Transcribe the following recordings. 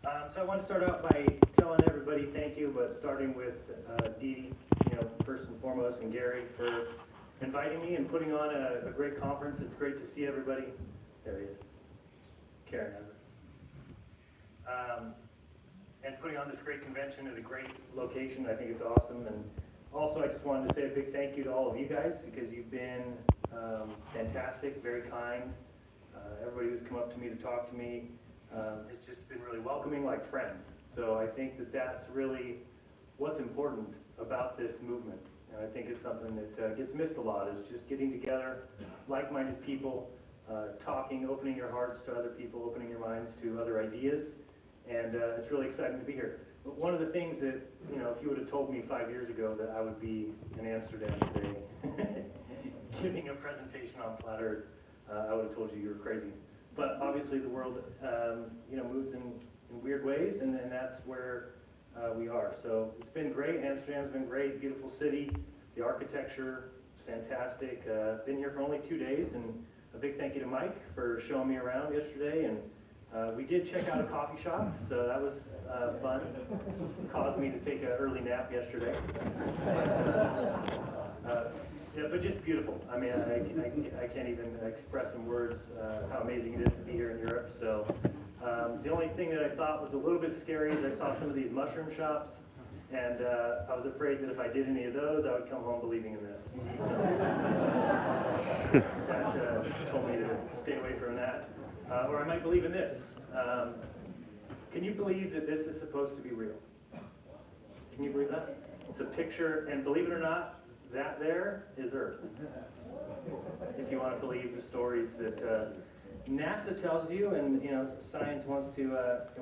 So I want to start out by telling everybody thank you, but starting with Dee, first and foremost, and Gary for inviting me and putting on a great conference. It's great to see everybody. There he is. Karen has it. And putting on this great convention at a great location. I think it's awesome. And also, I just wanted to say a big thank you to all of you guys because you've been fantastic, very kind. Everybody who's come up to me to talk to me. It's just been really welcoming, like friends. So I think that that's really what's important about this movement. And I think it's something that gets missed a lot, is just getting together, like-minded people, talking, opening your hearts to other people, opening your minds to other ideas. And it's really exciting to be here. But one of the things that, if you would have told me 5 years ago that I would be in Amsterdam today giving a presentation on flat Earth, I would have told you were crazy. But obviously the world, moves in weird ways, and that's where we are. So it's been great. Amsterdam's been great, beautiful city. The architecture is fantastic. Been here for only 2 days, and a big thank you to Mike for showing me around yesterday. And we did check out a coffee shop, so that was fun. Caused me to take an early nap yesterday. But just beautiful. I mean, I can't even express in words how amazing it is to be here in Europe. So the only thing that I thought was a little bit scary is I saw some of these mushroom shops, and I was afraid that if I did any of those, I would come home believing in this. So that told me to stay away from that. Or I might believe in this. Can you believe that this is supposed to be real? Can you believe that? It's a picture, and believe it or not, that there is Earth. If you want to believe the stories that NASA tells you, and science wants to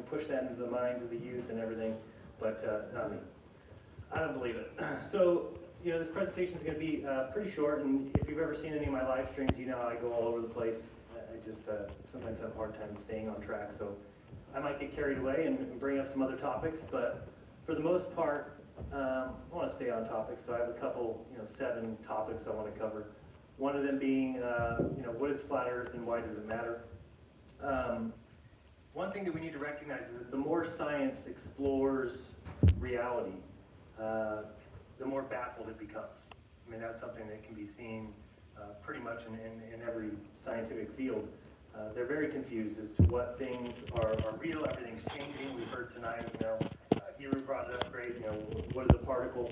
push that into the minds of the youth and everything, but not me. I don't believe it. So this presentation is going to be pretty short, and if you've ever seen any of my live streams, you know I go all over the place. I just sometimes have a hard time staying on track, so I might get carried away and bring up some other topics, but for the most part, I want to stay on topic, so I have a couple, 7 topics I want to cover. One of them being, what is flat Earth and why does it matter? One thing that we need to recognize is that the more science explores reality, the more baffled it becomes. I mean, that's something that can be seen pretty much in every scientific field. They're very confused as to what things are real. Everything's changing. We've heard tonight, you brought it up great, what is a particle?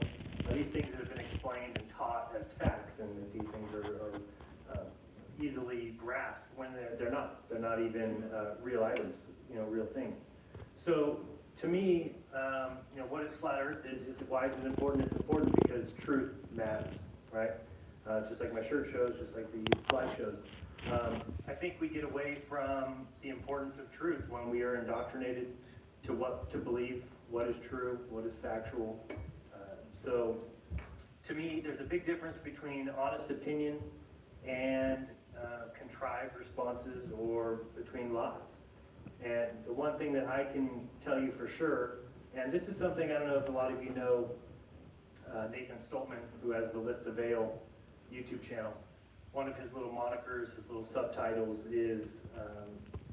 These things have been explained and taught as facts, and that these things are easily grasped when they're not. They're not even real items, real things. So to me, what is flat Earth? Why is it important? It's important because truth matters, right? Just like my shirt shows, just like the slide shows. I think we get away from the importance of truth when we are indoctrinated to what to believe, what is true, what is factual. So to me, there's a big difference between honest opinion and contrived responses, or between lies. And the one thing that I can tell you for sure, and this is something I don't know if a lot of you know, Nathan Oakley, who has the Lift the Veil YouTube channel. One of his little monikers, his little subtitles is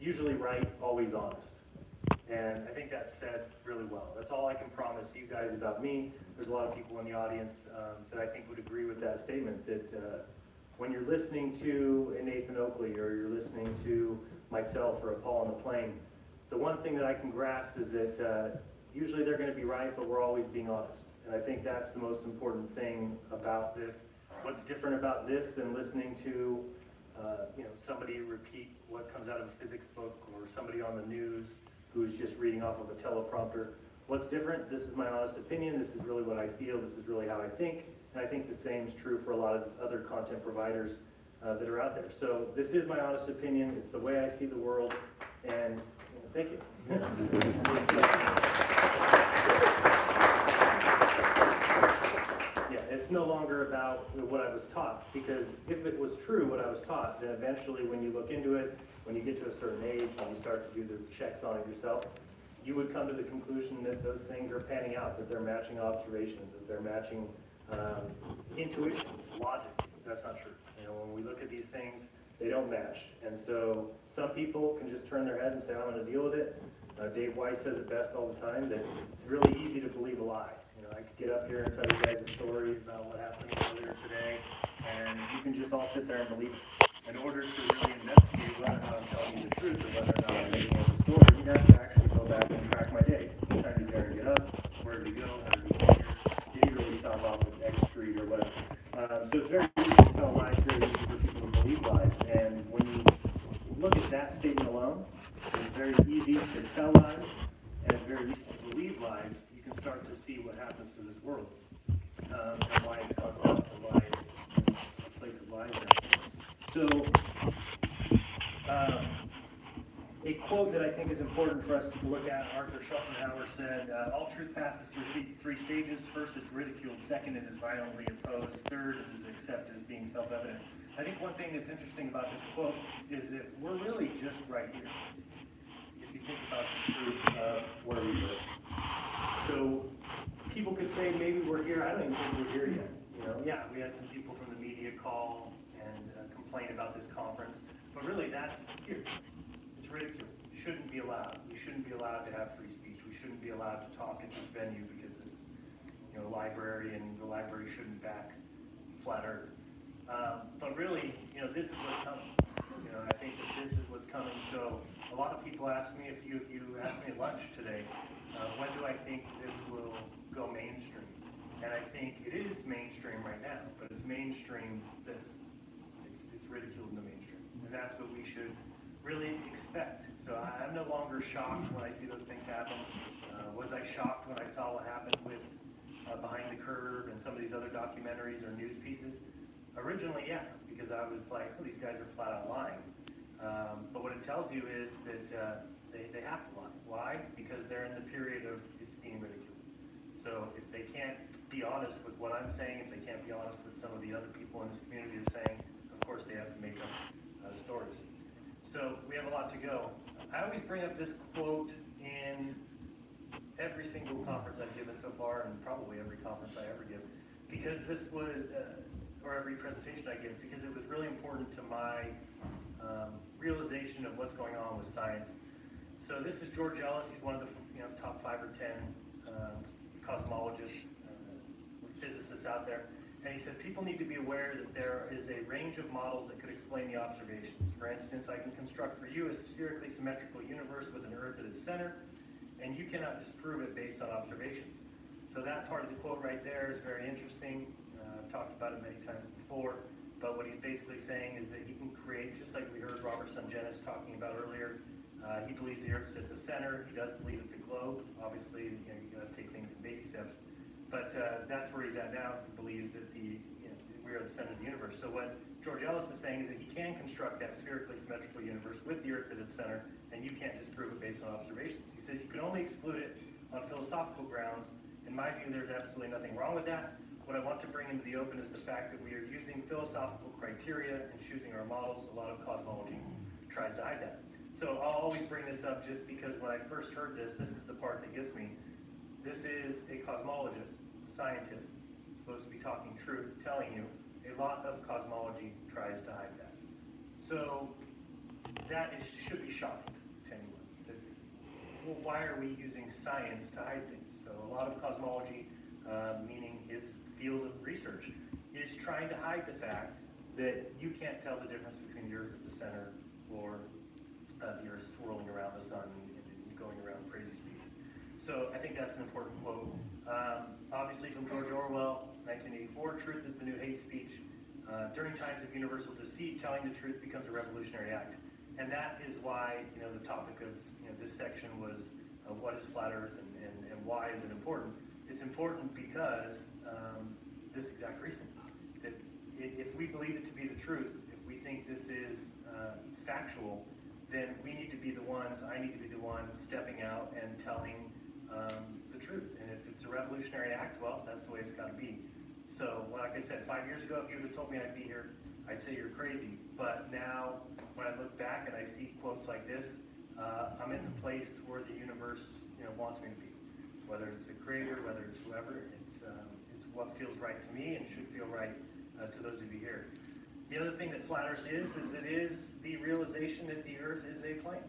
usually right, always honest. And I think that's said really well. That's all I can promise you guys about me. There's a lot of people in the audience that I think would agree with that statement, that when you're listening to a Nathan Oakley, or you're listening to myself or a Paul on the plane, the one thing that I can grasp is that usually they're going to be right, but we're always being honest. And I think that's the most important thing about this. What's different about this than listening to somebody repeat what comes out of a physics book, or somebody on the news who's just reading off of a teleprompter? What's different? This is my honest opinion. This is really what I feel. This is really how I think. And I think the same is true for a lot of other content providers that are out there. So this is my honest opinion. It's the way I see the world. And thank you. It's no longer about what I was taught, because if it was true what I was taught, then eventually when you look into it, when you get to a certain age, when you start to do the checks on it yourself, you would come to the conclusion that those things are panning out, that they're matching observations, that they're matching intuition, logic. That's not true. When we look at these things, they don't match. And so some people can just turn their head and say, I'm going to deal with it. Dave Weiss says it best all the time, that it's really easy to believe a lie. You know, I could get up here and tell you guys a story about what happened earlier today, and you can just all sit there and believe it. In order to really investigate whether or not I'm telling you the truth or whether or not I'm making up a story, you'd have to actually go back and track my day. What time did Gary get up? Where did he go? How did he get here? Did he really stop off at X Street or whatever? So it's very easy to tell lies, very easy for people to believe lies. And when you look at that statement alone, it's very easy to tell lies, and it's very easy to believe lies. You can start to see what happens to this world, and why it's gone south, and why it's a place of lies now. So, a quote that I think is important for us to look at, Arthur Schopenhauer said, all truth passes through three stages. First, it's ridiculed. Second, it is violently opposed. Third, it is accepted as being self-evident. I think one thing that's interesting about this quote is that we're really just right here, if you think about the truth of where we live. So people could say, maybe we're here. I don't even think we're here yet. You know, yeah, we had some people from the media call and complain about this conference, but really that's here. It's ridiculed. It shouldn't be allowed. We shouldn't be allowed to have free speech. We shouldn't be allowed to talk at this venue because it's, you know, a library, and the library shouldn't back flat earth. But really, you know, this is what's coming. You know, I think that this is what's coming. So a lot of people ask me, if you asked me at lunch today, when do I think this will go mainstream? And I think it is mainstream right now, but it's mainstream that's it's ridiculed in the mainstream. And that's what we should really expect. So I'm no longer shocked when I see those things happen. Was I shocked when I saw what happened with Behind the Curve and some of these other documentaries or news pieces? Originally, yeah, because I was like, oh, these guys are flat out lying. But what it tells you is that they have to lie. Why? Because they're in the period of it's being ridiculed. So if they can't be honest with what I'm saying, if they can't be honest with some of the other people in this community are saying, of course they have to make up stories. So we have a lot to go. I always bring up this quote in every single conference I've given so far, and probably every conference I ever give, because this was, or every presentation I give, because it was really important to my realization of what's going on with science. So this is George Ellis. He's one of the top 5 or 10 cosmologists, physicists out there. And he said people need to be aware that there is a range of models that could explain the observations. For instance, I can construct for you a spherically symmetrical universe with an Earth at its center, and you cannot disprove it based on observations. So that part of the quote right there is very interesting. I've talked about it many times before, but what he's basically saying is that he can create, just like we heard Robert Sungenis talking about earlier, he believes the Earth's at the center. He does believe it's a globe. Obviously, you got to take things in baby steps. But that's where he's at now. He believes that we are the center of the universe. So what George Ellis is saying is that he can construct that spherically symmetrical universe with the Earth at its center, and you can't disprove it based on observations. He says you can only exclude it on philosophical grounds. In my view, there's absolutely nothing wrong with that. What I want to bring into the open is the fact that we are using philosophical criteria and choosing our models. A lot of cosmology tries to hide that. So I'll always bring this up just because when I first heard this is the part that gets me. This is a cosmologist, a scientist, supposed to be talking truth, telling you a lot of cosmology tries to hide that. So that should be shocking to anyone. Well, why are we using science to hide things? So a lot of cosmology, meaning his field of research, is trying to hide the fact that you can't tell the difference between the Earth at the center or the Earth swirling around the sun and going around crazy speeds. So I think that's an important quote. Obviously from George Orwell, 1984, truth is the new hate speech. During times of universal deceit, telling the truth becomes a revolutionary act. And that is why the topic of this section was what is flat Earth and why is it important? It's important because this exact reason. That if we believe it to be the truth, if we think this is factual, then we need to be the ones, I need to be the one stepping out and telling the truth. And if it's a revolutionary act, well, that's the way it's got to be. So, like I said, 5 years ago, if you would have told me I'd be here, I'd say you're crazy. But now, when I look back and I see quotes like this, I'm in the place where the universe, wants me to be. Whether it's the creator, whether it's whoever, it's what feels right to me and should feel right to those of you here. The other thing that flat Earth is it is the realization that the Earth is a plane.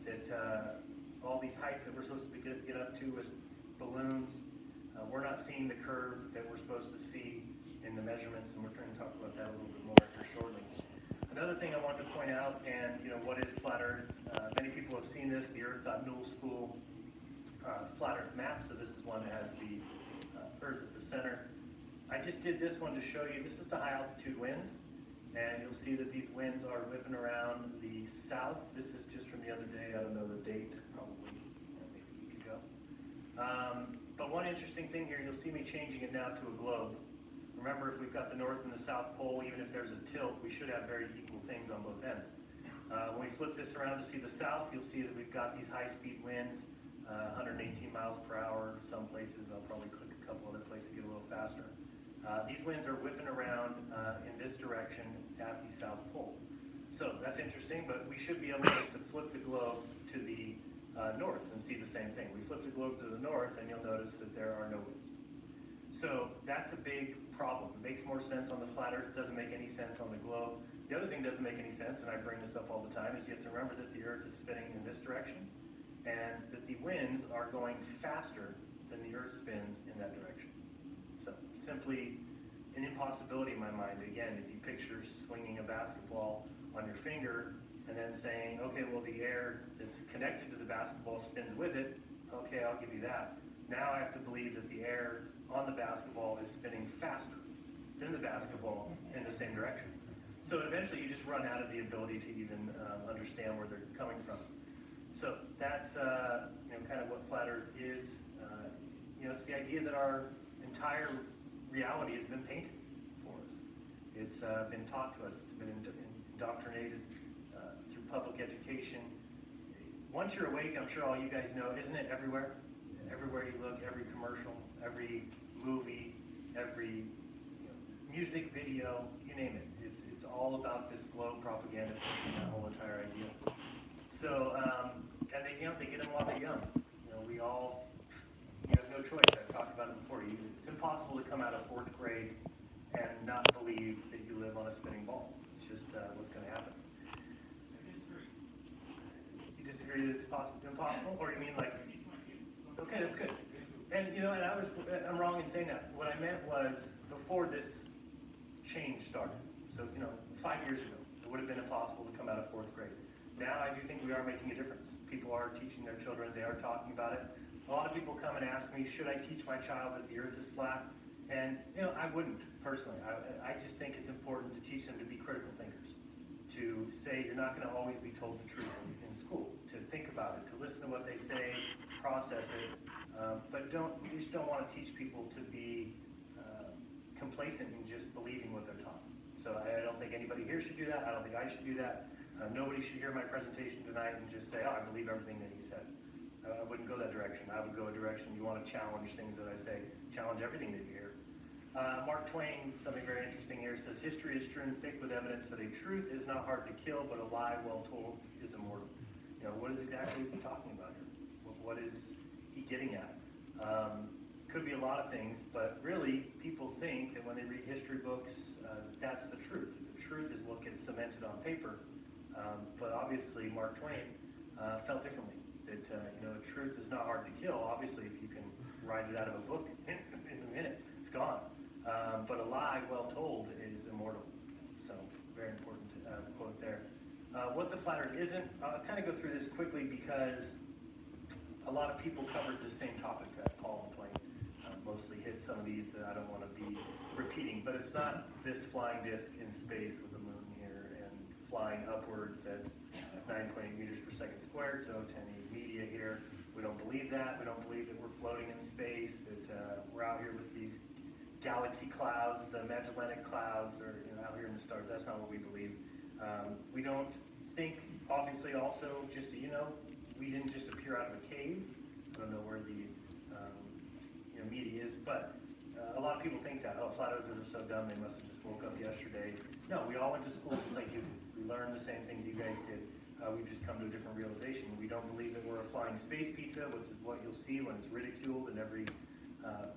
That all these heights that we're supposed to get up to with balloons. We're not seeing the curve that we're supposed to see in the measurements, and we're trying to talk about that a little bit more here shortly. Another thing I wanted to point out, and what is flat Earth? Many people have seen this, the Earth.Newell School flat Earth map. So this is one that has the Earth at the center. I just did this one to show you. This is the high altitude winds, and you'll see that these winds are whipping around the south. This is just from the other day. I don't know the date, probably maybe a week ago. But one interesting thing here, you'll see me changing it now to a globe. Remember, if we've got the North and the South Pole, even if there's a tilt, we should have very equal things on both ends. When we flip this around to see the South, you'll see that we've got these high-speed winds, 118 miles per hour. Some places, I'll probably click a couple other places to get a little faster. These winds are whipping around in this direction at the South Pole. So that's interesting, but we should be able to flip the globe to the north and see the same thing. We flip the globe to the north, and you'll notice that there are no winds. So that's a big problem. It makes more sense on the flat Earth. It doesn't make any sense on the globe. The other thing that doesn't make any sense, and I bring this up all the time, is you have to remember that the Earth is spinning in this direction, and that the winds are going faster than the Earth spins in that direction. So simply an impossibility in my mind. Again, if you picture swinging a basketball on your finger and then saying, okay, well, the air that's connected to the basketball spins with it, okay, I'll give you that. Now I have to believe that the air on the basketball is spinning faster than the basketball in the same direction. So eventually you just run out of the ability to even understand where they're coming from. So that's kind of what flat Earth is. It's the idea that our entire reality has been painted for us. It's been taught to us. It's been indoctrinated through public education. Once you're awake, I'm sure all you guys know, isn't it everywhere? Everywhere you look, every commercial, every movie, every music video, you name it. It's all about this globe propaganda, that whole entire idea. So, and they get them while they're young. We all, you have no choice. I've talked about it before. It's impossible to come out of 4th grade and not believe that you live on a spinning ball. It's just what's going to happen. You disagree that it's impossible, or you mean like? Okay, that's good. And I'm wrong in saying that. What I meant was before this change started. So 5 years ago, it would have been impossible to come out of 4th grade. Now I do think we are making a difference. People are teaching their children. They are talking about it. A lot of people come and ask me, should I teach my child that the Earth is flat? And I wouldn't personally. I just think it's important to teach them to be critical thinkers. To say you're not going to always be told the truth in school. To think about it. To listen to what they say. Process it. But you just don't want to teach people to be complacent in just believing what they're taught. So I don't think anybody here should do that. I don't think I should do that. Nobody should hear my presentation tonight and just say, oh, I believe everything that he said. I wouldn't go that direction. I would go a direction you want to challenge things that I say. Challenge everything that you hear. Mark Twain, something very interesting here, says, history is strewn thick with evidence that a truth is not hard to kill, but a lie well told is immortal. What exactly is he talking about here? What is he getting at? Could be a lot of things, but really people think that when they read history books, that's the truth. The truth is what gets cemented on paper. But obviously Mark Twain felt differently. That the truth is not hard to kill. Obviously, if you can write it out of a book in a minute, it's gone. But a lie well told is immortal. So very important quote there. What the flat Earth isn't, I'll kind of go through this quickly because a lot of people covered the same topic that Paul and Twain mostly hit some of these that I don't want to be repeating, but it's not this flying disc in space with the moon here and flying upwards at 9.8 meters per second squared, so 10 media here. We don't believe that. We don't believe that we're floating in space, that we're out here with these galaxy clouds, the Magellanic clouds, or out here in the stars. That's not what we believe. We don't think, obviously, also, just so you know, we didn't just appear out of a cave. I don't know where the media is, but a lot of people think that, oh, flat earthers are so dumb, they must have just woke up yesterday. No, we all went to school just like you did. We learned the same things you guys did. We've just come to a different realization. We don't believe that we're a flying space pizza, which is what you'll see when it's ridiculed in every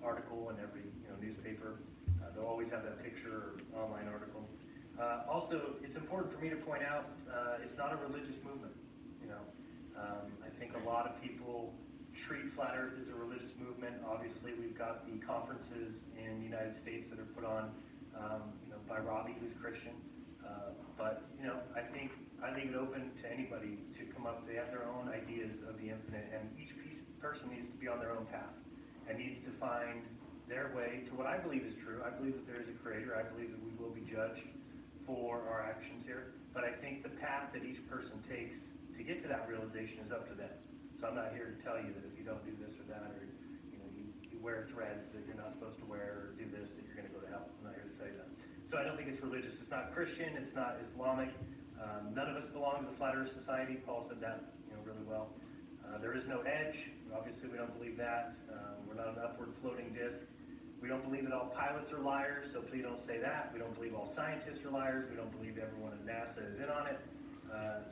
article and every newspaper. They'll always have that picture or online article. Also, it's important for me to point out it's not a religious movement. I think a lot of people treat Flat Earth as a religious movement. Obviously, we've got the conferences in the United States that are put on, by Robbie, who's Christian. But I think I leave it open to anybody to come up. They have their own ideas of the infinite, and each person needs to be on their own path and needs to find their way to what I believe is true. I believe that there is a creator. I believe that we will be judged for our actions here. But I think the path that each person takes to get to that realization is up to them. So I'm not here to tell you that if you don't do this or that, or you wear threads that you're not supposed to wear, or do this, that you're going to go to hell. I'm not here to tell you that. So I don't think it's religious. It's not Christian. It's not Islamic. None of us belong to the Flat Earth Society. Paul said that really well. There is no edge. Obviously, we don't believe that. We're not an upward floating disc. We don't believe that all pilots are liars, so please don't say that. We don't believe all scientists are liars. We don't believe everyone at NASA is in on it.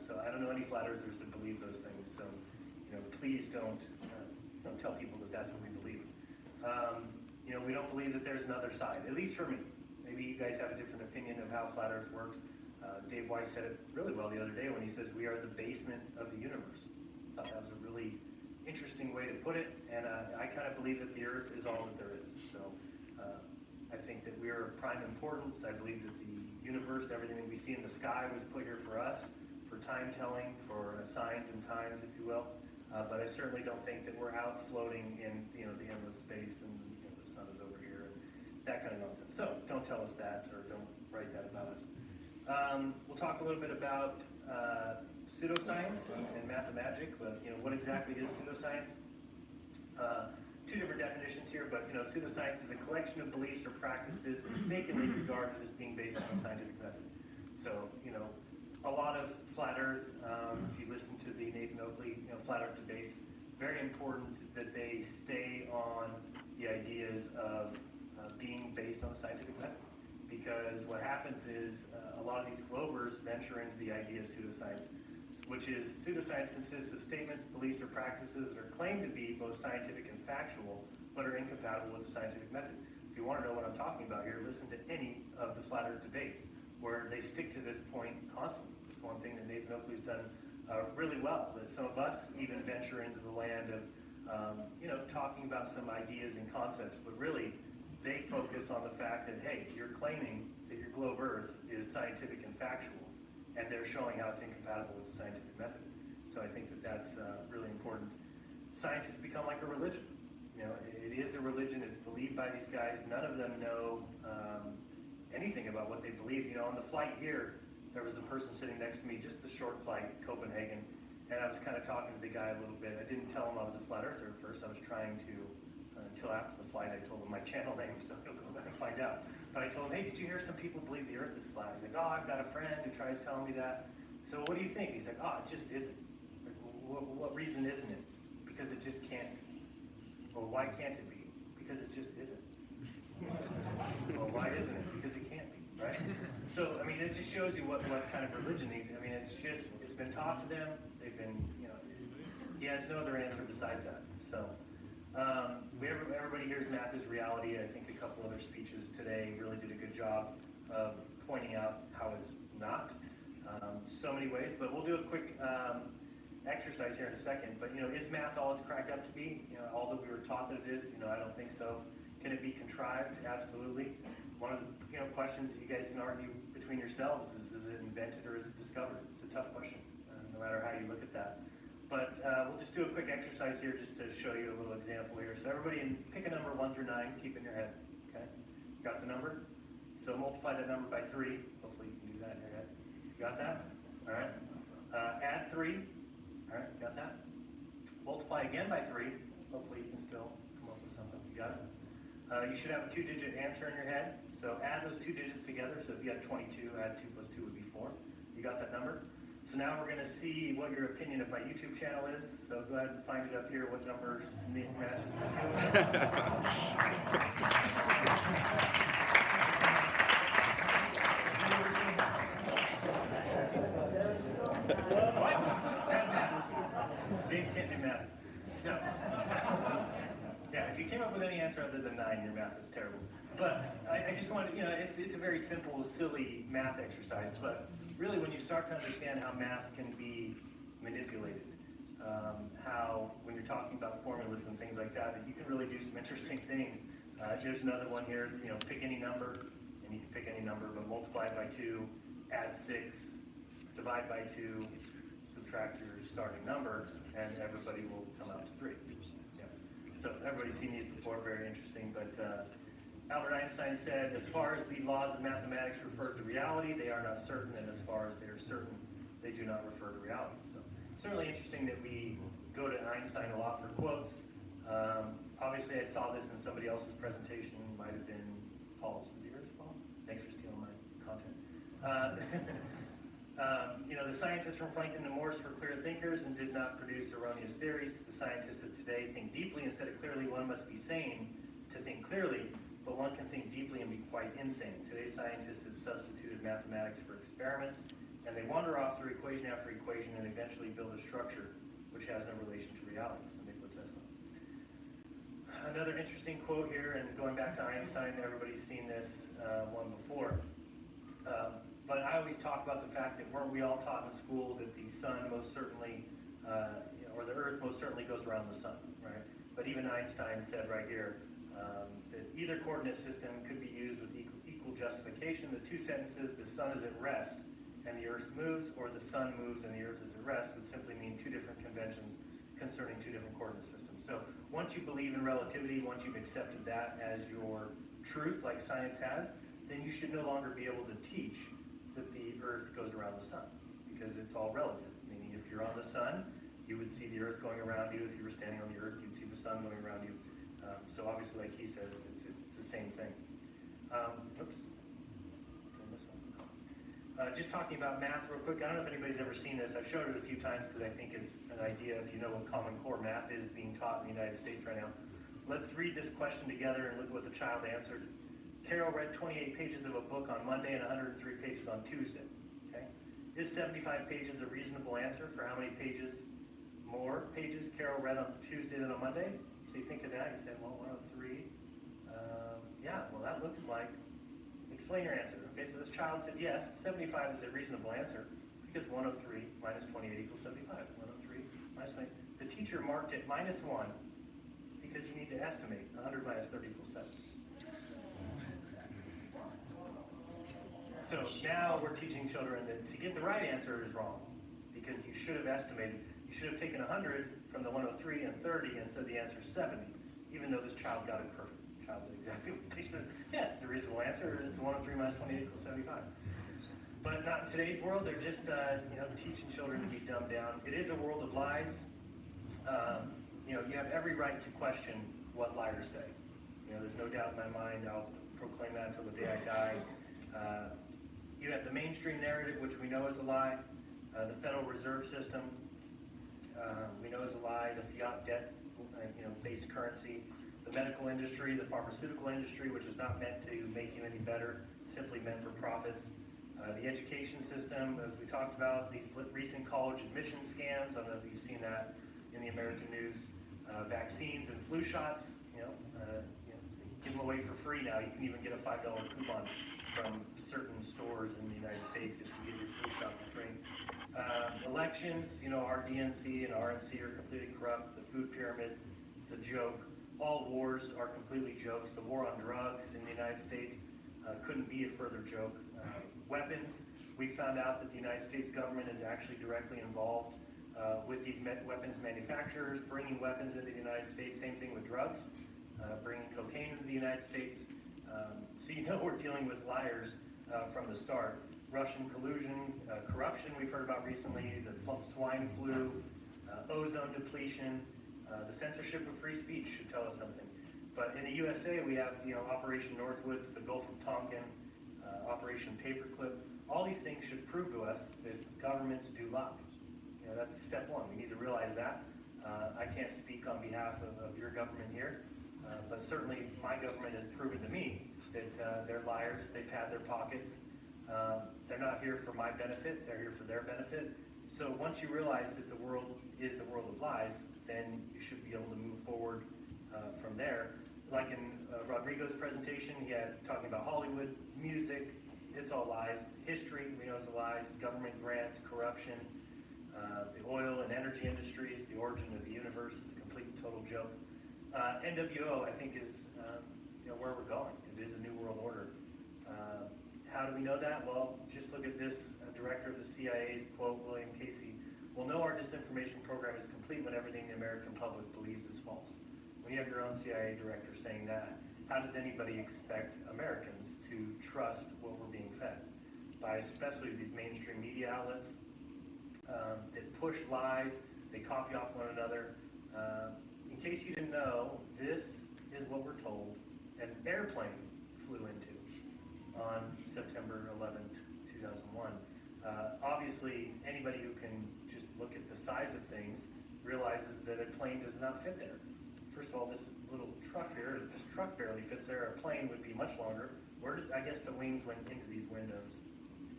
So I don't know any flat earthers that believe those things. So please don't tell people that that's what we believe. We don't believe that there's another side, at least for me. Maybe you guys have a different opinion of how flat Earth works. Dave Weiss said it really well the other day when he says we are the basement of the universe. I thought that was a really interesting way to put it, and I kind of believe that the Earth is all that there is. So I think that we are of prime importance. I believe that the universe, everything that we see in the sky was put here for us, for time telling, for signs and times, if you will. But I certainly don't think that we're out floating in the endless space and the sun is over here and that kind of nonsense. So don't tell us that, or don't write that about us. We'll talk a little bit about pseudoscience and mathemagic, but what exactly is pseudoscience? Two different definitions here, but pseudoscience is a collection of beliefs or practices mistakenly regarded as being based on a scientific method. So a lot of flat Earth, if you listen to the Nathan Oakley flat Earth debates, very important that they stay on the ideas of being based on a scientific method. Because what happens is a lot of these globers venture into the idea of pseudoscience, which is pseudoscience consists of statements, beliefs, or practices that are claimed to be both scientific and factual, but are incompatible with the scientific method. If you want to know what I'm talking about here, listen to any of the flat Earth debates, where they stick to this point constantly. It's one thing that Nathan Oakley's done really well. That some of us even venture into the land of, talking about some ideas and concepts, but really, they focus on the fact that, hey, you're claiming that your globe Earth is scientific and factual, and they're showing how it's incompatible with the scientific method. So I think that that's really important. Science has become like a religion. It is a religion. It's believed by these guys. None of them know anything about what they believe. On the flight here, there was a person sitting next to me, just the short flight, Copenhagen, and I was kind of talking to the guy a little bit. I didn't tell him I was a flat earther at first. I was trying to, until after the flight, I told him my channel name, so he'll go back and find out. But I told him, hey, did you hear some people believe the Earth is flat? He's like, oh, I've got a friend who tries telling me that. So what do you think? He's like, oh, it just isn't. Like, what reason isn't it? Because it just can't be. Well, why can't it be? Because it just isn't. Well, why isn't it? Because it can't be, right? So, I mean, it just shows you what kind of religion these, I mean, it's been taught to them. They've been, he has no other answer besides that. So, everybody hears math is reality. I think a couple other speeches today really did a good job of pointing out how it's not. So many ways, but we'll do a quick exercise here in a second. But is math all it's cracked up to be? All that we were taught that it is? I don't think so. Can it be contrived? Absolutely. One of the questions that you guys can argue between yourselves is it invented or is it discovered? It's a tough question, no matter how you look at that. But we'll just do a quick exercise here just to show you a little example here. So everybody pick a number 1 through 9, keep in your head. Okay? Got the number? So multiply that number by 3. Hopefully you can do that in your head. You got that? All right. Add 3. All right, got that? Multiply again by 3. Hopefully you can still come up with something. You got it? You should have a 2-digit answer in your head. So add those 2 digits together. So if you had 22, add 2 plus 2 would be 4. You got that number? So now we're going to see what your opinion of my YouTube channel is. So go ahead and find it up here, what numbers matches the Dave can't do math. No. Yeah, if you came up with any answer other than 9, your math is terrible. But I just wanted, it's a very simple, silly math exercise, but really when you start to understand how math can be manipulated, how when you're talking about formulas and things like that, that you can really do some interesting things. There's another one here, pick any number, and you can pick any number, but multiply it by 2, add 6, divide by 2, subtract your starting number, and everybody will come out to 3. Yeah. So everybody's seen these before, very interesting, but Albert Einstein said, as far as the laws of mathematics refer to reality, they are not certain, and as far as they are certain, they do not refer to reality. So certainly interesting that we go to Einstein a lot for quotes. Obviously, I saw this in somebody else's presentation. Might have been Paul's. Was it yours, Paul? Thanks for stealing my content. The scientists from Plankton and Morse were clear thinkers and did not produce erroneous theories. The scientists of today think deeply instead of clearly. One must be sane to think clearly, but one can think deeply and be quite insane. Today's scientists have substituted mathematics for experiments, and they wander off through equation after equation and eventually build a structure which has no relation to reality. So Nikola Tesla. Another interesting quote here, and going back to Einstein, everybody's seen this one before. But I always talk about the fact that weren't we all taught in school that the sun most certainly, or the earth most certainly goes around the sun, right? But even Einstein said right here that either coordinate system could be used with equal justification. The two sentences, the sun is at rest and the earth moves, or the sun moves and the earth is at rest, would simply mean two different conventions concerning two different coordinate systems. So once you believe in relativity, once you've accepted that as your truth, like science has, then you should no longer be able to teach that the earth goes around the sun, because it's all relative. Meaning if you're on the sun, you would see the earth going around you. If you were standing on the earth, you'd see the sun going around you. So obviously, like he says, it's the same thing. Oops. Just talking about math real quick. I don't know if anybody's ever seen this. I've showed it a few times because I think it's an idea if you know what Common Core math is being taught in the United States right now. Let's read this question together and look what the child answered. Carol read 28 pages of a book on Monday and 103 pages on Tuesday. Okay? Is 75 pages a reasonable answer for how many pages, more pages Carol read on Tuesday than on Monday? So you think of that, you say, well, 103. Yeah, well, that looks like, explain your answer. Okay, so this child said yes, 75 is a reasonable answer because 103 minus 28 equals 75. 103 minus 20. The teacher marked it minus 1 because you need to estimate. 100 minus 30 equals 7. So now we're teaching children that to get the right answer is wrong because you should have estimated. You should have taken 100 from the 103 and 30 and said the answer is 70, even though this child got it perfect. The child did exactly what the teacher said. Yes, it's a reasonable answer. It's 103 minus 28 equals 75. But not in today's world. They're just teaching children to be dumbed down. It is a world of lies. You have every right to question what liars say. There's no doubt in my mind. I'll proclaim that until the day I die. You have the mainstream narrative, which we know is a lie. The Federal Reserve System, we know is a lie. The fiat debt, based currency. The medical industry, the pharmaceutical industry, which is not meant to make you any better, simply meant for profits. The education system, as we talked about, these recent college admission scams. I don't know if you've seen that in the American news. Vaccines and flu shots, give them away for free now. You can even get a $5 coupon from certain stores in the United States if you get your flu shot for free. Elections, our DNC and RNC are completely corrupt. The food pyramid, it's a joke. All wars are completely jokes. The war on drugs in the United States couldn't be a further joke. Weapons, we found out that the United States government is actually directly involved with these weapons manufacturers, bringing weapons into the United States. Same thing with drugs, bringing cocaine into the United States. So we're dealing with liars from the start. Russian collusion, corruption we've heard about recently, the swine flu, ozone depletion, the censorship of free speech should tell us something. But in the USA, we have Operation Northwoods, the Gulf of Tonkin, Operation Paperclip. All these things should prove to us that governments do lie. That's step one. We need to realize that. I can't speak on behalf of your government here, but certainly my government has proven to me that they're liars. They pad their pockets. They're not here for my benefit. They're here for their benefit. So once you realize that the world is a world of lies, then you should be able to move forward from there. Like in Rodrigo's presentation, he had talking about Hollywood, music, it's all lies. History, we know is lies. Government grants, corruption. The oil and energy industries, the origin of the universe is a complete and total joke. NWO, I think, is where we're going. It is a new world order. How do we know that? Well, just look at this director of the CIA's quote, William Casey. We'll know our disinformation program is complete when everything the American public believes is false. When you have your own CIA director saying that, how does anybody expect Americans to trust what we're being fed? By especially these mainstream media outlets that push lies, they copy off one another. In case you didn't know, this is what we're told an airplane flew into on September 11th, 2001. Obviously, anybody who can just look at the size of things realizes that a plane does not fit there. First of all, this little truck here, this truck barely fits there. A plane would be much longer. I guess the wings went into these windows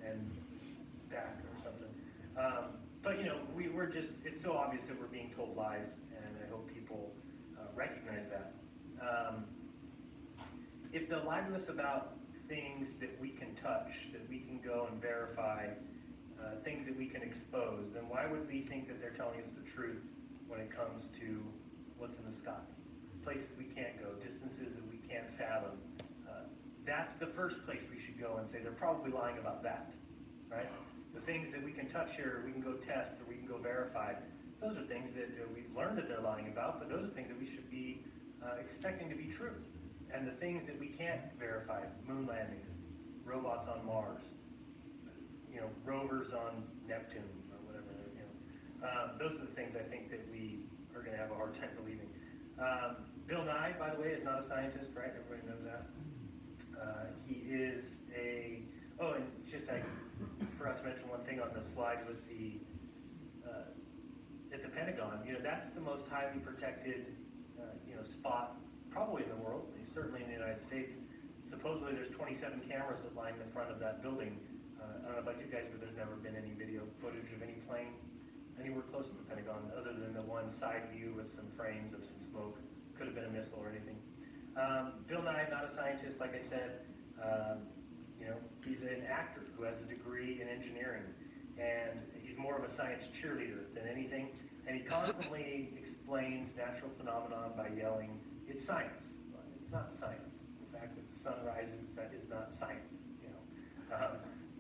and back or something. But we're just, it's so obvious that we're being told lies, and I hope people recognize that. If they'll lie to us about things that we can touch, that we can go and verify, things that we can expose, then why would we think that they're telling us the truth when it comes to what's in the sky? Places we can't go, distances that we can't fathom. That's the first place we should go and say they're probably lying about that, right? The things that we can touch here, we can go test, or we can go verify, those are things that we've learned that they're lying about, but those are things that we should be expecting to be true. And the things that we can't verify, moon landings, robots on Mars, rovers on Neptune, or whatever, those are the things I think that we are going to have a hard time believing. Bill Nye, by the way, is not a scientist, right? Everybody knows that. He is and just I forgot to mention one thing on the slide with the, at the Pentagon, that's the most highly protected, spot probably in the world, certainly in the United States. Supposedly there's 27 cameras that line the front of that building. I don't know about you guys, but there's never been any video footage of any plane anywhere close to the Pentagon other than the one side view with some frames of some smoke. Could have been a missile or anything. Bill Nye, not a scientist, like I said. He's an actor who has a degree in engineering, and he's more of a science cheerleader than anything. And he constantly explains natural phenomenon by yelling, "It's science." Well, it's not science. The fact that the sun rises, that is not science.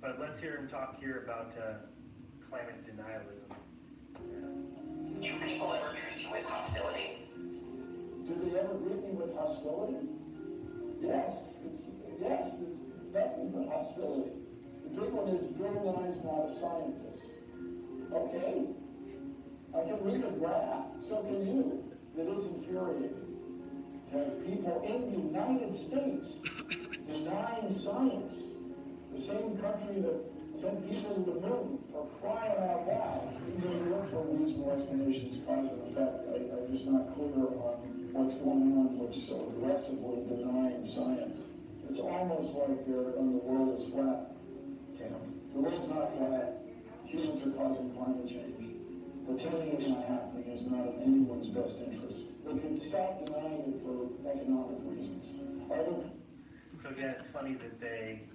But let's hear him talk here about climate denialism. Do people ever treat you with hostility? Do they ever greet me with hostility? Yes, it's nothing but hostility. The big one is Bill Nye's not a scientist. Okay, I can read a graph, so can you. That is infuriating. To have people in the United States denying science, the same country that sent people to the moon, for crying out loud. You look for reasonable explanations, cause and effect. I'm just not clear on what's going on with so aggressively denying science. It's almost like they're on the world is flat camp. The world's not flat. Humans are causing climate change. Pretending it's not happening is not in anyone's best interest. They could stop denying it for economic reasons. So again, it's funny that they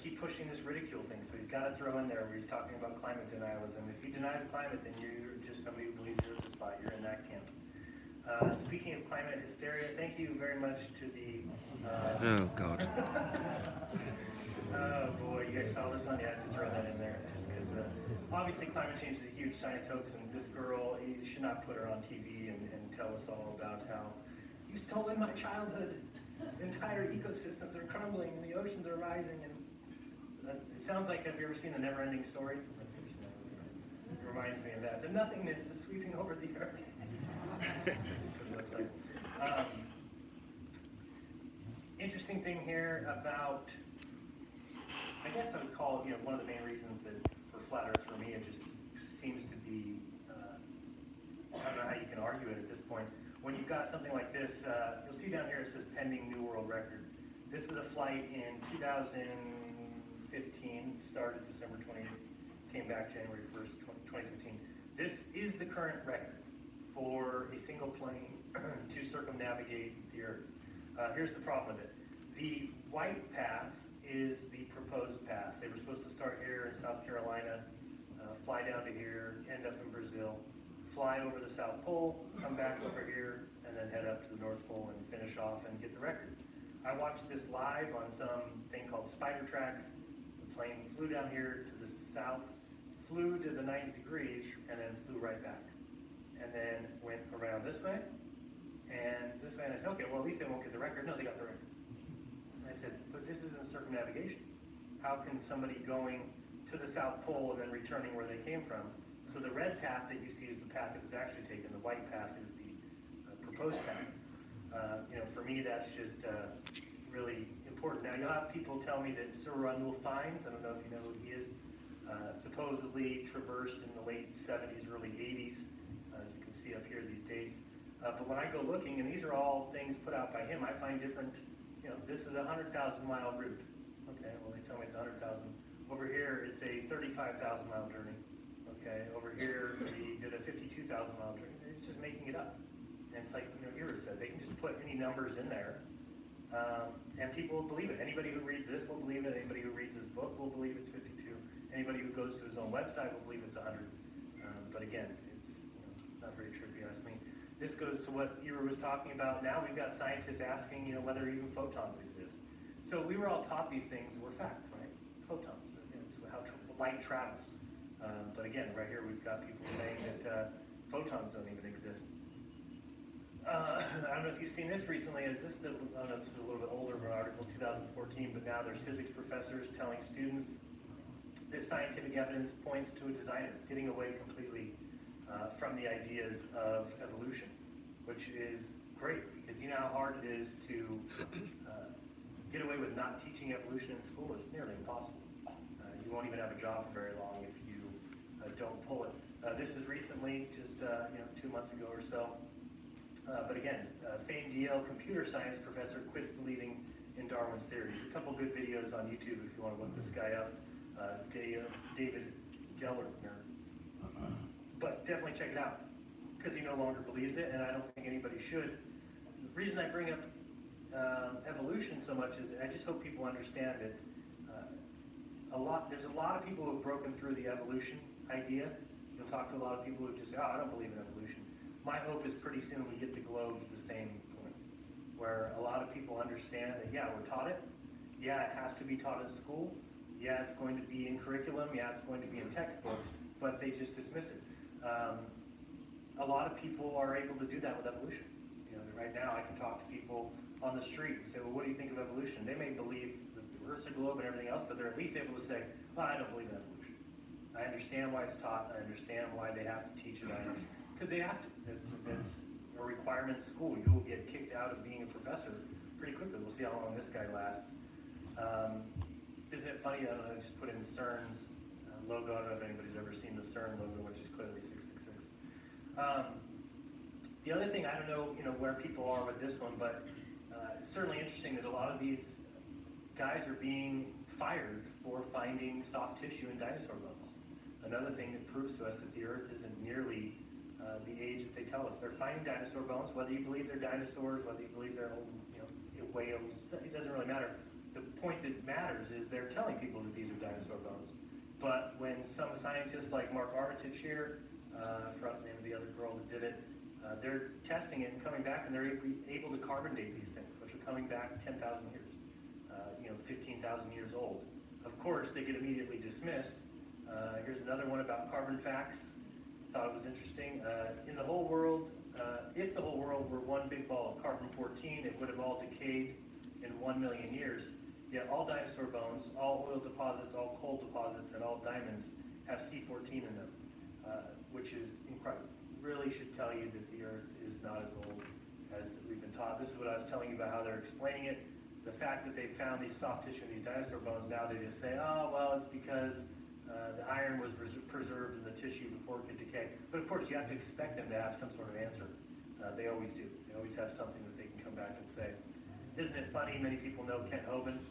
keep pushing this ridicule thing. So he's got to throw in there where he's talking about climate denialism. If you deny the climate, then you're just somebody who believes you're at the spot. You're in that camp. Speaking of climate hysteria, thank you very much to the... oh, God. Oh, boy, you guys saw this one? Yeah, I had to throw that in there. Just because, obviously, climate change is a huge science hoax, and this girl, you should not put her on TV and tell us all about how you stolen my childhood. The entire ecosystems are crumbling, and the oceans are rising, and it sounds like, have you ever seen The Never-Ending Story? It reminds me of that. The nothingness is sweeping over the earth. That's what it looks like. Interesting thing here about, I guess I would call, one of the main reasons that for flat Earth for me, it just seems to be, I don't know how you can argue it at this point. When you've got something like this, you'll see down here it says pending new world record. This is a flight in 2015, started December 20th, came back January 1st, 2015. This is the current record for a single plane to circumnavigate the Earth. Here's the problem with it. The white path is the proposed path. They were supposed to start here in South Carolina fly down to here, end up in Brazil, fly over the South Pole, come back over here, and then head up to the North Pole and finish off and get the record. I watched this live on some thing called Spider Tracks. The plane flew down here to the south, flew to the 90 degrees, and then flew right back. And then went around this way, and this way, and I said, okay, well, at least they won't get the record. No, they got the record. And I said, but this isn't circumnavigation. How can somebody going to the South Pole and then returning where they came from? So the red path that you see is the path that was actually taken. The white path is the proposed path. For me, that's just really important. Now, you'll have people tell me that Sir Rundle Fines, I don't know if you know who he is, supposedly traversed in the late 70s, early 80s. As you can see up here, these dates. But when I go looking, and these are all things put out by him, I find different, this is a 100,000-mile route. Okay, well, they tell me it's 100,000. Over here, it's a 35,000-mile journey. Okay, over here, he did a 52,000-mile journey. It's just making it up. And it's like, Ira said, they can just put any numbers in there, and people will believe it. Anybody who reads this will believe it. Anybody who reads this book will believe it's 52. Anybody who goes to his own website will believe it's 100. But again, it's not very true if you ask me. This goes to what Ira was talking about. Now we've got scientists asking, whether even photons exist. So we were all taught these things were fact, right? Photons, it's how light travels. But again, right here we've got people saying that photons don't even exist. I don't know if you've seen this recently. I don't know if this is a little bit older of an article, 2014, but now there's physics professors telling students that scientific evidence points to a designer getting away completely from the ideas of evolution, which is great, because you know how hard it is to get away with not teaching evolution in school. It's nearly impossible. You won't even have a job for very long if you don't pull it. This is recently, just 2 months ago or so. But again, famed Yale computer science professor quits believing in Darwin's theory. A couple good videos on YouTube if you want to look this guy up. David Geller. But definitely check it out, because he no longer believes it, and I don't think anybody should. The reason I bring up evolution so much is I just hope people understand that there's a lot of people who have broken through the evolution idea. You'll talk to a lot of people who just say, oh, I don't believe in evolution. My hope is pretty soon we get the globe to the same point, where a lot of people understand that, yeah, we're taught it. Yeah, it has to be taught in school. Yeah, it's going to be in curriculum. Yeah, it's going to be in textbooks, but they just dismiss it. A lot of people are able to do that with evolution. Right now I can talk to people on the street and say, well, what do you think of evolution? They may believe the Earth's a globe and everything else, but they're at least able to say, well, I don't believe in evolution. I understand why it's taught. I understand why they have to teach it. Because they have to. It's a requirement in school. You'll get kicked out of being a professor pretty quickly. We'll see how long this guy lasts. Isn't it funny? I don't know, I just put in CERN's logo. I don't know if anybody's ever seen the CERN logo, which is clearly 666. The other thing, I don't know, where people are with this one, but it's certainly interesting that a lot of these guys are being fired for finding soft tissue in dinosaur bones. Another thing that proves to us that the Earth isn't nearly the age that they tell us. They're finding dinosaur bones, whether you believe they're dinosaurs, whether you believe they're old, whales, it doesn't really matter. The point that matters is they're telling people that these are dinosaur bones. But when some scientists like Mark Armitage here, I forgot the name of the other girl that did it, they're testing it and coming back, and they're able to carbon date these things, which are coming back 10,000 years, 15,000 years old. Of course, they get immediately dismissed. Here's another one about carbon facts. Thought it was interesting. In the whole world, if the whole world were one big ball of carbon-14, it would have all decayed in 1 million years. Yet all dinosaur bones, all oil deposits, all coal deposits, and all diamonds have C14 in them, which is incredible. Really should tell you that the Earth is not as old as we've been taught. This is what I was telling you about how they're explaining it. The fact that they found these soft tissue in these dinosaur bones, now they just say, oh, well, it's because the iron was preserved in the tissue before it could decay. But of course, you have to expect them to have some sort of answer. They always do. They always have something that they can come back and say. Isn't it funny? Many people know Kent Hovind,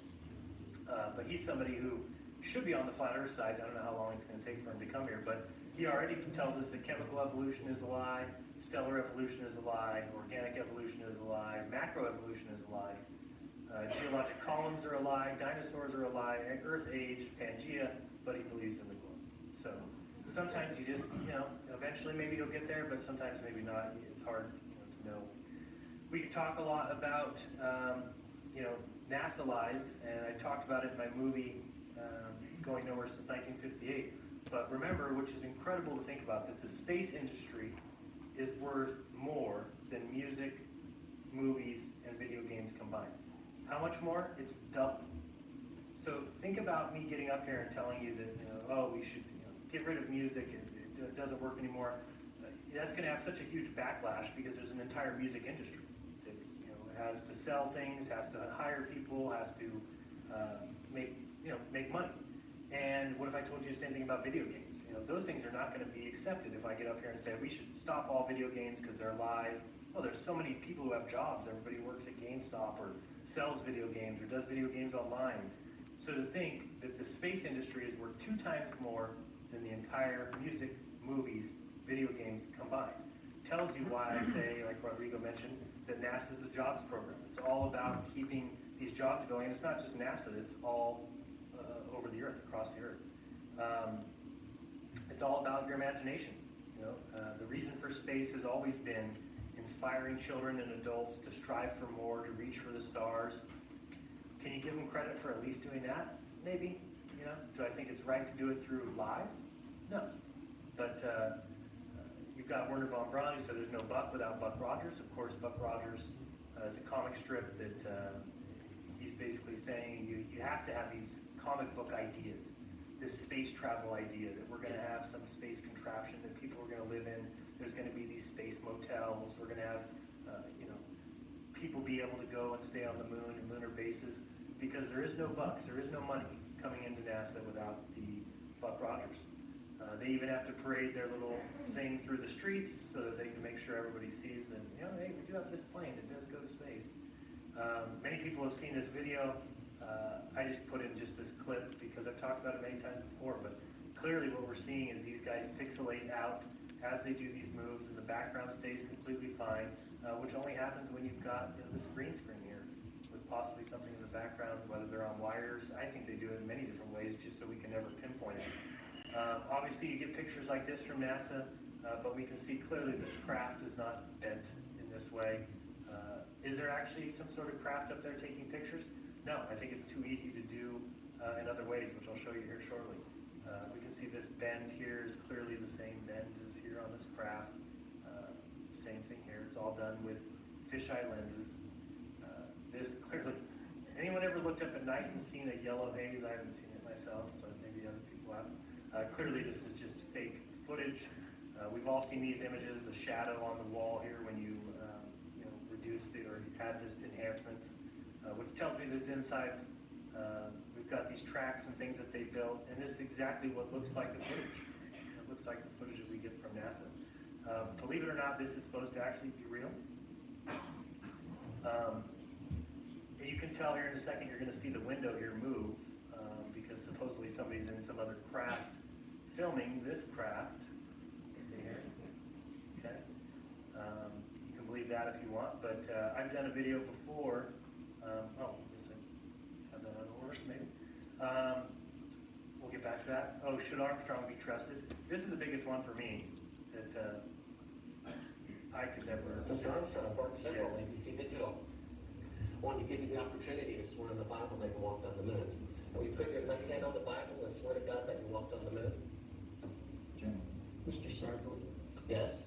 but he's somebody who should be on the flat Earth side. I don't know how long it's going to take for him to come here, but he already tells us that chemical evolution is a lie, stellar evolution is a lie, organic evolution is a lie, macroevolution is a lie, geologic columns are a lie, dinosaurs are a lie, Earth age, Pangea, but he believes in the globe. So sometimes you just, eventually maybe you'll get there, but sometimes maybe not. It's hard, to know. We could talk a lot about, NASA lies, and I talked about it in my movie, Going Nowhere Since 1958. But remember, which is incredible to think about, that the space industry is worth more than music, movies, and video games combined. How much more? It's double. So think about me getting up here and telling you that, we should get rid of music, it doesn't work anymore. That's going to have such a huge backlash because there's an entire music industry that has to sell things, has to hire people, has to make money. And what if I told you the same thing about video games? Those things are not going to be accepted if I get up here and say we should stop all video games because they're lies. Well, there's so many people who have jobs. Everybody works at GameStop or sells video games or does video games online. So to think that the space industry is worth 2 times more than the entire music, movies, video games combined tells you why I say, like Rodrigo mentioned, that NASA is a jobs program. It's all about keeping these jobs going. And it's not just NASA, it's all over the earth, across the earth. It's all about your imagination. The reason for space has always been inspiring children and adults to strive for more, to reach for the stars. Can you give them credit for at least doing that? Maybe. Do I think it's right to do it through lies? No. But you've got Werner von Braun who said there's no Buck without Buck Rogers. Of course, Buck Rogers is a comic strip that he's basically saying you have to have these comic book ideas, this space travel idea that we're going to have some space contraption that people are going to live in. There's going to be these space motels. We're going to have, people be able to go and stay on the moon and lunar bases because there is no bucks, there is no money coming into NASA without the Buck Rogers. They even have to parade their little thing through the streets so that they can make sure everybody sees them. Hey, we do have this plane, it does go to space. Many people have seen this video. I just put in just this clip because I've talked about it many times before, but clearly what we're seeing is these guys pixelate out as they do these moves, and the background stays completely fine, which only happens when you've got this green screen here with possibly something in the background, whether they're on wires. I think they do it in many different ways just so we can never pinpoint it. Obviously, you get pictures like this from NASA, but we can see clearly this craft is not bent in this way. Is there actually some sort of craft up there taking pictures? No, I think it's too easy to do in other ways, which I'll show you here shortly. We can see this bend here is clearly the same bend as here on this craft. Same thing here. It's all done with fisheye lenses. This clearly, anyone ever looked up at night and seen a yellow haze? I haven't seen it myself, but maybe other people have. Clearly this is just fake footage. We've all seen these images, the shadow on the wall here when you reduce or add the enhancements, which tells me that it's inside. We've got these tracks and things that they built, and this is exactly what looks like the footage. It looks like the footage that we get from NASA. Believe it or not, this is supposed to actually be real. You can tell here in a second, you're going to see the window here move because supposedly somebody's in some other craft filming this craft. See here? Okay. You can believe that if you want, but I've done a video before. Have that on order, maybe. We'll get back to that. Oh, should Armstrong be trusted? This is the biggest one for me that I could never. Mr. Armstrong worked several ABC Digital. Wanted to give you the opportunity to swear on the Bible that you walked on the moon. Will you put your left hand on the Bible and swear to God that you walked on the moon? Jim, Mr. Sarko. Yes.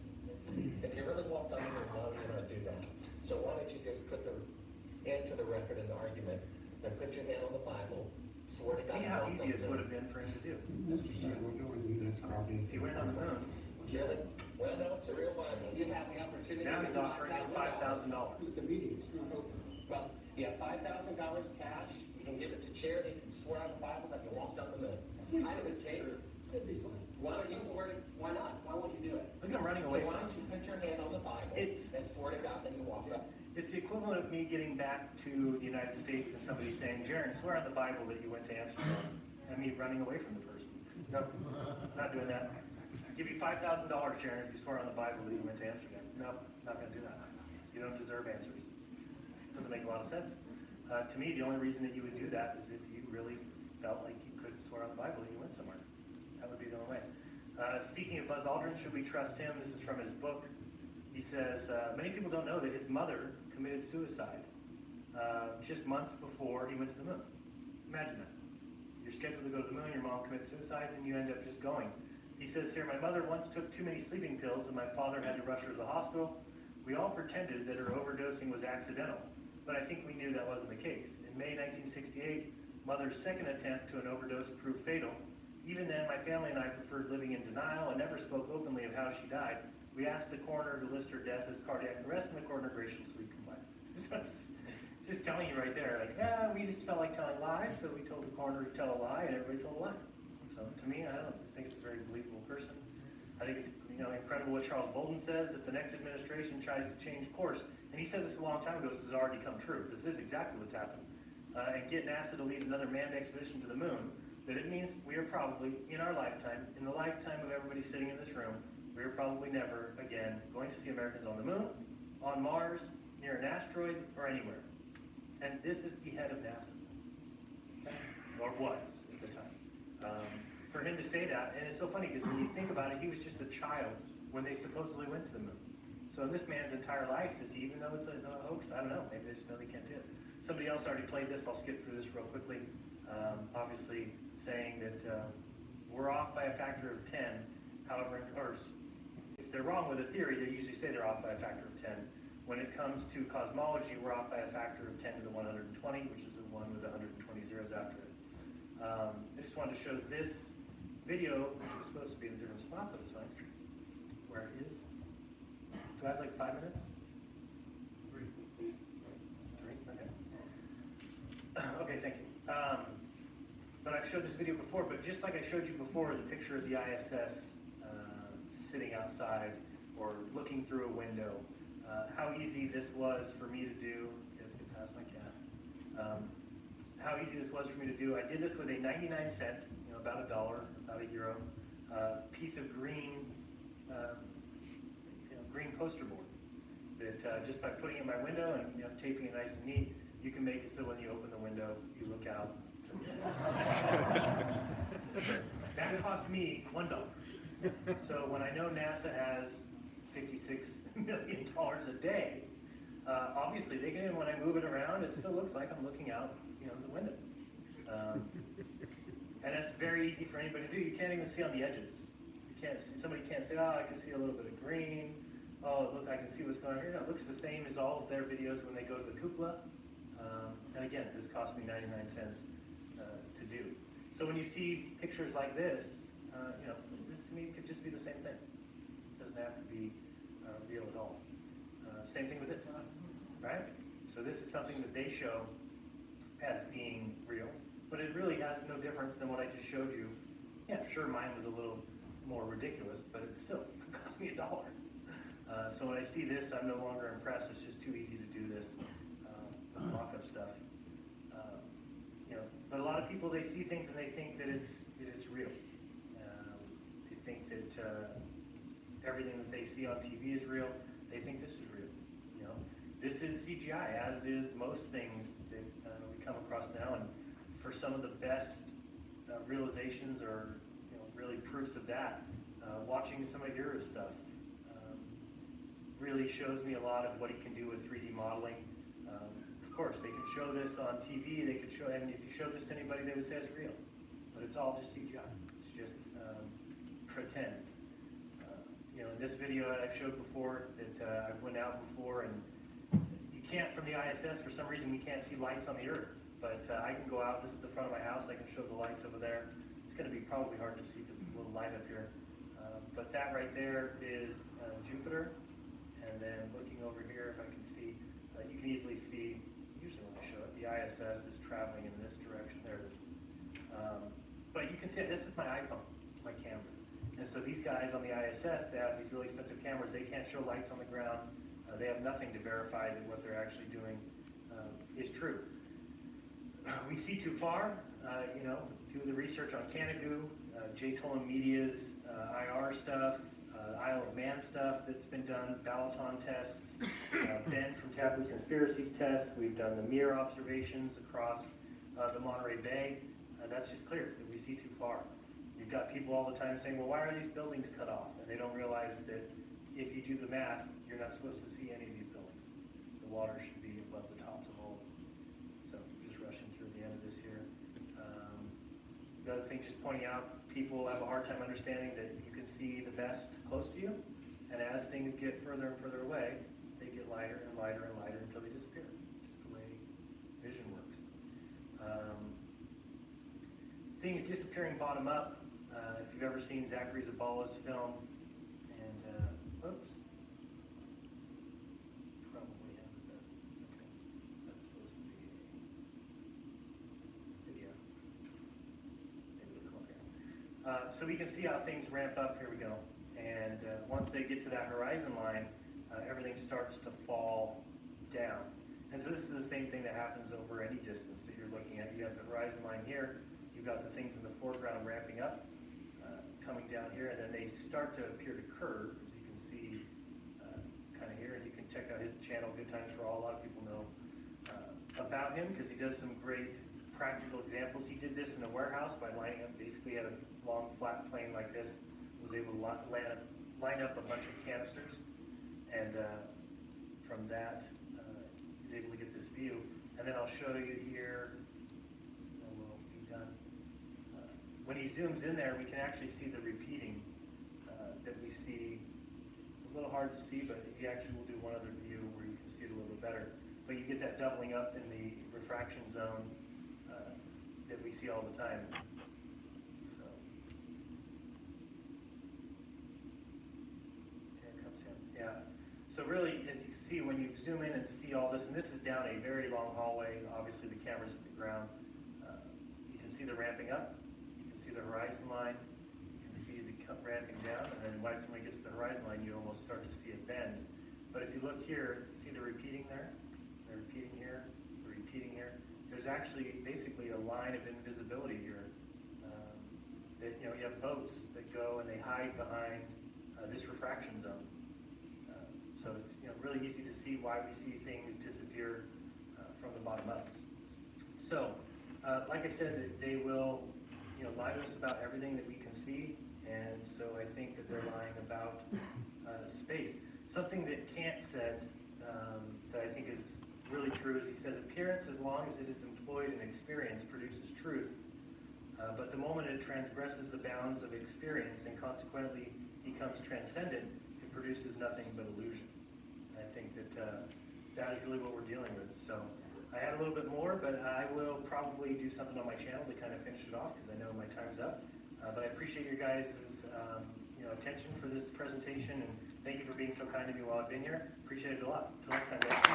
If you really walked on the moon, why would you not do that? So why don't you just put the end to the record in the argument, then put your hand on the Bible, swear to God. Think how easy this would have been for him to do. Mr. Sarko, no one knew that's probably. If he went on the moon. Really? Well, no, it's a real Bible. You have the opportunity. Now he's offering him $5,000. The meeting, it's not open. Well, you have $5,000 cash. You can give it to charity. You can swear on the Bible that you walked on the moon. I would take it. Why don't you swear to? Why not? Why won't you do it? Look at him running away. So why don't you put your hand on the Bible and swear to God that you walked up? It's the equivalent of me getting back to the United States and somebody saying, Jaron, swear on the Bible that you went to Amsterdam, and me running away from the person. No, not doing that. I'll give you $5,000, Jaron, if you swear on the Bible that you went to Amsterdam. No, not going to do that. You don't deserve answers. Doesn't make a lot of sense. To me, the only reason that you would do that is if you really felt like you could swear on the Bible that you went somewhere. That would be the only way. Speaking of Buzz Aldrin, should we trust him? This is from his book. He says, many people don't know that his mother committed suicide just months before he went to the moon. Imagine that. You're scheduled to go to the moon, your mom commits suicide, and you end up just going. He says here, my mother once took too many sleeping pills and my father had to rush her to the hospital. We all pretended that her overdosing was accidental, but I think we knew that wasn't the case. In May 1968, mother's second attempt to an overdose proved fatal. Even then, my family and I preferred living in denial and never spoke openly of how she died. We asked the coroner to list her death as cardiac arrest, and the coroner graciously complied. Just telling you right there, like, yeah, we just felt like telling lies, so we told the coroner to tell a lie, and everybody told a lie. So to me, I don't know, I think it's a very believable person. I think it's incredible what Charles Bolden says. If the next administration tries to change course, and he said this a long time ago, this has already come true. This is exactly what's happened. And get NASA to lead another manned expedition to the moon, that it means we are probably, in our lifetime, in the lifetime of everybody sitting in this room, we are probably never again going to see Americans on the moon, on Mars, near an asteroid, or anywhere. And this is the head of NASA, or was at the time. For him to say that, and it's so funny because when you think about it, he was just a child when they supposedly went to the moon. So in this man's entire life, does he even know it's a hoax? I don't know. Maybe they just know they can't do it. Somebody else already played this. I'll skip through this real quickly. Obviously saying that we're off by a factor of 10. However, or if they're wrong with a theory, they usually say they're off by a factor of 10. When it comes to cosmology, we're off by a factor of 10 to the 120, which is the one with 120 zeros after it. I just wanted to show this video, which was supposed to be in a different spot, but it's fine, where it is. So I have like 5 minutes? 3? Okay. Okay, thank you. But I've showed this video before, but just like I showed you before, the picture of the ISS sitting outside or looking through a window, how easy this was for me to do. Let's get past my cat. How easy this was for me to do. I did this with a 99-cent, about $1, about €1, piece of green, green poster board. That just by putting it in my window and taping it nice and neat, you can make it so when you open the window, you look out. That cost me $1. So when I know NASA has $56 million a day, obviously they can, when I move it around, it still looks like I'm looking out, the window. And that's very easy for anybody to do. You can't even see on the edges. You can't see, somebody can't say, oh, I can see a little bit of green. Oh, look, I can see what's going on here. No, it looks the same as all of their videos when they go to the cupola. And again, this cost me 99 cents to do. So when you see pictures like this, this to me could just be the same thing. It doesn't have to be real at all. Same thing with this, right? So this is something that they show as being real, but it really has no difference than what I just showed you. Yeah, sure, mine was a little more ridiculous, but it still cost me $1. So when I see this, I'm no longer impressed. It's just too easy to do this mock-up stuff. But a lot of people, they see things and they think that it's real. They think that everything that they see on TV is real. They think this is real. This is CGI, as is most things that we come across now. And for some of the best realizations or really proofs of that, watching some of your stuff really shows me a lot of what he can do with 3D modeling. Of course, they can show this on TV. They could show, and if you show this to anybody, they would say it's real. But it's all just CGI. It's just pretend. In this video that I've showed before, that I went out before, and you can't, from the ISS, for some reason, we can't see lights on the Earth. But I can go out. This is the front of my house. I can show the lights over there. It's going to be probably hard to see because it's a little light up here. But that right there is Jupiter. And then looking over here, if I can see, you can easily see, usually when I show it, the ISS is traveling in this direction. There it is. But you can see it. This is my iPhone, my camera. And so these guys on the ISS, they have these really expensive cameras. They can't show lights on the ground. They have nothing to verify that what they're actually doing is true. We see too far, do the research on Canigoo, J. Tolan Media's IR stuff, Isle of Man stuff that's been done, Balaton tests, Ben from Taboo Conspiracies tests. We've done the mirror observations across the Monterey Bay. That's just clear that we see too far. You've got people all the time saying, well, why are these buildings cut off? And they don't realize that if you do the math, you're not supposed to see any of these buildings. The water should be above the tops of all of them. So just rushing through the end of this here. The other thing, just pointing out, people have a hard time understanding that you can see the best close to you, and as things get further and further away, they get lighter and lighter and lighter until they disappear. Just the way vision works. Things disappearing bottom up. If you've ever seen Zachary Zabala's film, and oops, probably haven't. Okay, that's supposed to be a video. Maybe we'll come here. So we can see how things ramp up. Here we go. And once they get to that horizon line, everything starts to fall down. And so this is the same thing that happens over any distance that you're looking at. You have the horizon line here. You've got the things in the foreground ramping up, coming down here, and then they start to appear to curve, as you can see kind of here. And you can check out his channel, Good Times for All. A lot of people know about him because he does some great practical examples. He did this in a warehouse by lining up, basically had a long flat plane like this, was able to line up a bunch of canisters, and from that he's able to get this view. And then I'll show you here, and we'll be done. When he zooms in there, we can actually see the repeating that we see. It's a little hard to see, but he actually will do one other view where you can see it a little bit better. But you get that doubling up in the refraction zone that we see all the time. So here comes him. Yeah. So really, as you can see, when you zoom in and see all this, and this is down a very long hallway, obviously the camera's at the ground, you can see the ramping up. The horizon line, you can see the ramping down, and then when it gets to the horizon line, you almost start to see it bend. But if you look here, see the repeating there? The repeating here, the repeating here. There's actually basically a line of invisibility here. That, you have boats that go and they hide behind this refraction zone. So it's really easy to see why we see things disappear from the bottom up. So, like I said, they will lie to us about everything that we can see, and so I think that they're lying about space. Something that Kant said that I think is really true is he says, appearance, as long as it is employed in experience, produces truth, but the moment it transgresses the bounds of experience and consequently becomes transcendent, it produces nothing but illusion. And I think that that is really what we're dealing with. So I had a little bit more, but I will probably do something on my channel to kind of finish it off because I know my time's up. But I appreciate your guys' attention for this presentation, and thank you for being so kind to me while I've been here. Appreciate it a lot. Until next time, guys.